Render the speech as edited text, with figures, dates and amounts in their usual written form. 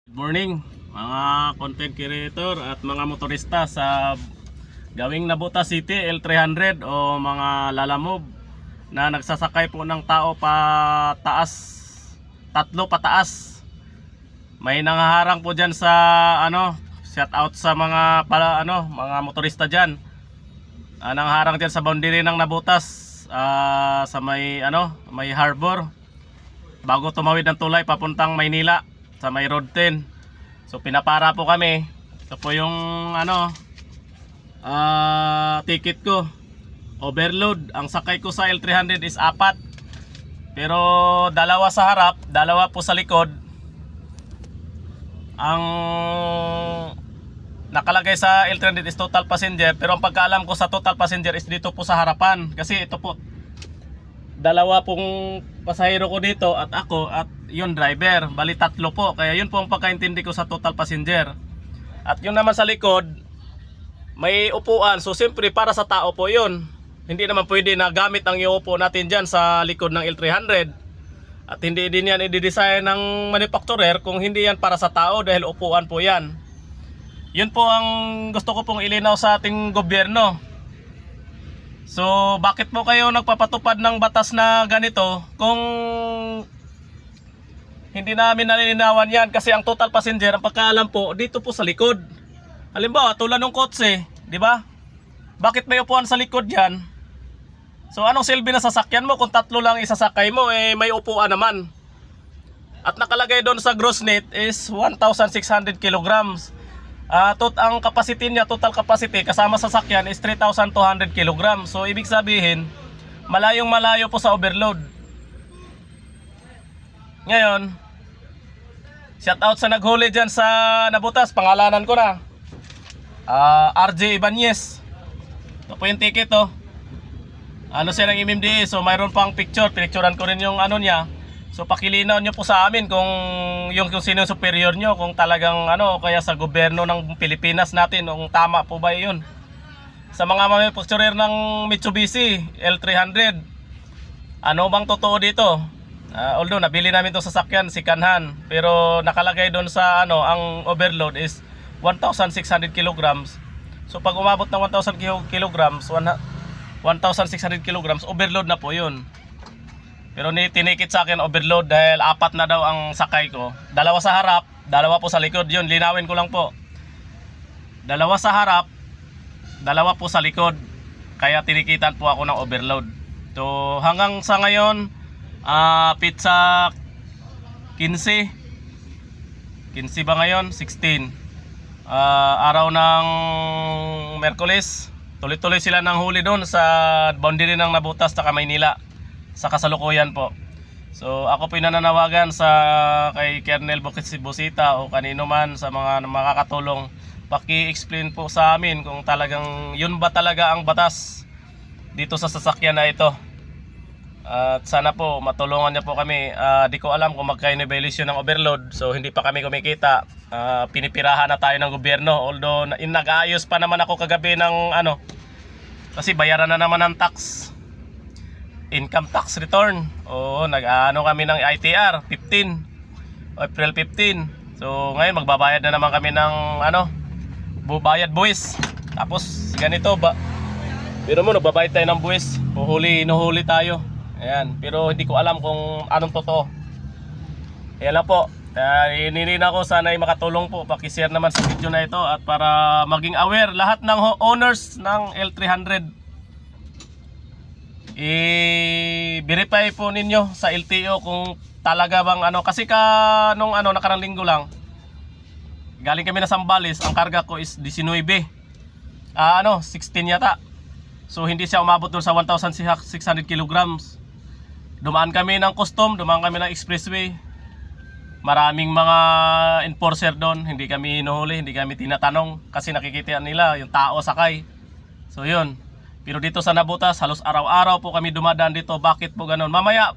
Good morning mga content creator at mga motorista sa gawing Nabota City L300 o mga lalamove na nagsasakay po ng tao pataas, tatlo pataas. May nangaharang po dyan sa shout out sa mga mga motorista dyan. Nangaharang dyan sa boundary ng Nabotas, sa may harbor bago tumawid ng tulay papuntang Maynila sa may road 10. So pinapara po kami. Ito po yung ticket ko. Overload. Ang sakay ko sa L300 is 4. Pero dalawa sa harap, dalawa po sa likod. Ang nakalagay sa L300 is total passenger, pero ang pagkaalam ko sa total passenger is dito po sa harapan. Kasi ito po, dalawa pong pasahero ko dito at ako at yun driver, bali tatlo po, kaya yun po ang pagkaintindi ko sa total passenger. At yun naman sa likod may upuan, so siyempre para sa tao po yun, hindi naman pwede na gamit ang iupo natin dyan sa likod ng L300. At hindi din yan i-design ng manufacturer kung hindi yan para sa tao, dahil upuan po yan. Yun po ang gusto ko pong ilinaw sa ating gobyerno. So bakit po kayo nagpapatupad ng batas na ganito kung hindi namin nalilinawan yan? Kasi ang total passenger, ang pagkaalam po, dito po sa likod. Halimbawa, tulad ng kotse, di ba? Bakit may upuan sa likod yan? So anong silbi na sasakyan mo kung tatlo lang isasakay mo, may upuan naman? At nakalagay doon sa gross net is 1,600 kilograms. Ang capacity niya, total capacity kasama sasakyan is 3,200 kilograms. So ibig sabihin, malayong malayo po sa overload. Ngayon, shout out sa naghuli dyan sa Nabotas, pangalanan ko na, RJ Ibanez. Ito po yung ticket, oh. Siya ng MMDA, so mayroon pang picturean ko rin yung niya. So pakilinaw nyo po sa amin kung sino yung superior nyo, kung talagang kaya sa gobyerno ng Pilipinas natin, kung tama po ba yun. Sa mga manufacturer ng Mitsubishi L300, ano bang totoo dito? Although nabili namin itong sasakyan, si Kanhan, pero nakalagay doon sa ang overload is 1,600 kilograms. So pag umabot ng 1,000 kilograms, 1,600 kilograms, overload na po yun. Pero tinikit sa akin overload dahil 4 na daw ang sakay ko. Dalawa sa harap, dalawa po sa likod. Yun, linawin ko lang po. Dalawa sa harap, dalawa po sa likod. Kaya tinikitan po ako ng overload. So hanggang sa ngayon, pizza 15. 15 ba ngayon? 16. Araw ng Merkulis. Tuloy-tuloy sila ng huli doon sa boundary ng Nabotas sa Maynila. Sa kasalukuyan po. So ako po nananawagan kay Colonel Busita o kanino man sa mga makakatulong, paki-explain po sa amin kung talagang yun ba talaga ang batas dito sa sasakyan na ito. At sana po matulungan niya po kami. Di ko alam kung magkano violation ng overload, so hindi pa kami kumikita. Pinipirahan na tayo ng gobyerno, although nag-aayos pa naman ako kagabi ng kasi bayaran na naman ng tax, income tax return. Oo, kami ng ITR 15, April 15. So ngayon magbabayad na naman kami ng bayad buwis. Tapos ganito ba, pero mo nagbabayad tayo ng buwis, hinuhuli tayo. Ayan, pero hindi ko alam kung anong totoo. Ayan lang po. Inilina ko, sana ay makatulong po, paki-share naman sa video na ito at para maging aware lahat ng owners ng L300. I-verify po ninyo sa LTO kung talaga bang kasi nung nakarang linggo lang galing kami na Sambales, ang karga ko is 19, 16 yata. So hindi siya umabot doon sa 1,600 kilograms. Dumaan kami ng custom, dumaan kami ng expressway. Maraming mga enforcer doon, hindi kami hinuhuli, hindi kami tinatanong kasi nakikita nila yung tao sakay. So yun. Pero dito sa Nabotas, halos araw-araw po kami dumadaan dito. Bakit po ganun? Mamaya